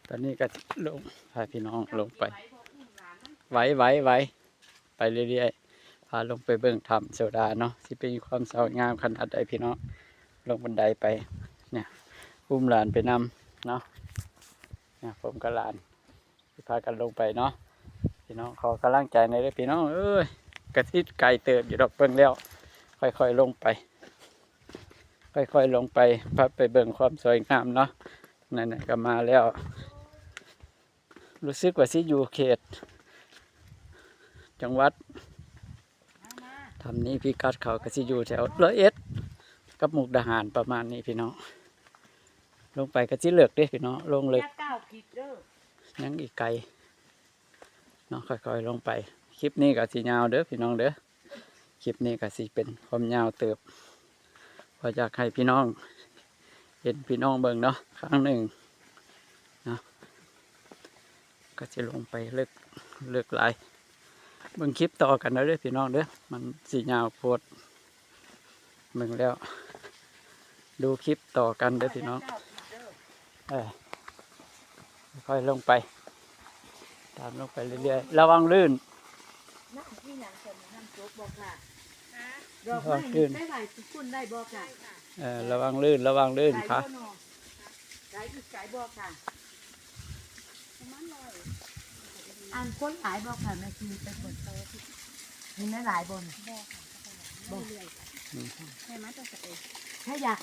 ตอนนี้ก็ลงพาพี่น้องลงไปไหวไปเรื่อยๆพาลงไปเบิ่งถ้ำโซดาเนาะที่เป็นความสวยงามขนาดใดพี่น้องลงบันไดไปเนี่ยอุ้มหลานไปนำเนาะเนี่ยผมกับหลานพากันลงไปเนาะพี่น้องขอกำลังใจในอยเด้อพี่น้องเอ้ยกระทิดไกลเติบอยู่ดอกเบิ่งแล้วค่อยๆลงไปค่อยๆลงไปพาไปเบิ่งความสวยงามเนาะนั่นๆก็มาแล้วรู้สึกว่าสิอยู่เขตจังหวัดทำนี้พี่กัดเขาก็สิอยู่แถว101กับมุกดาหารประมาณนี้พี่น้องลงไปก็สิเลือกเด้พี่น้องลงเลยยังอีกไกลเนาะค่อยๆลงไปคลิปนี้ก็สิยาวเด้อพี่น้องเด้อคลิปนี้ก็สิเป็นความยาวเติบพออยากให้พี่น้องเห็นพี่น้องเบิ่งเนาะครั้งหนึ่งเนาะก็จะลงไปเลือกหลายเบิ่งคลิปต่อกันเด้อพี่น้องเด้อมันสิยาวโพดเบิ่งแล้วดูคลิปต่อกันเด้อพี่น้องค่อยลงไปตามลงไปเรื่อยๆระวังลื่นระวังลื่นระวังลื่นค่ะอันคนหลายบอกค่ะแม่ชีไปบนโต๊ะมีแม่หลายบนบอกใช่ไหมจะใส่ถ้าอยาก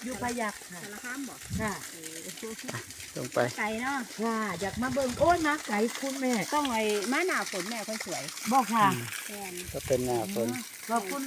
อยู่ไปอยากค่ะสารคามบอกค่ะลงไปไก่เนาะค่ะอยากมาเบิ่งโอ้ยมาไก่คุณแม่ต้องไอ้ม้าหนาฝนแม่ค่อยสวยบอกค่ะก็เป็นหน้าฝนขอบคุณ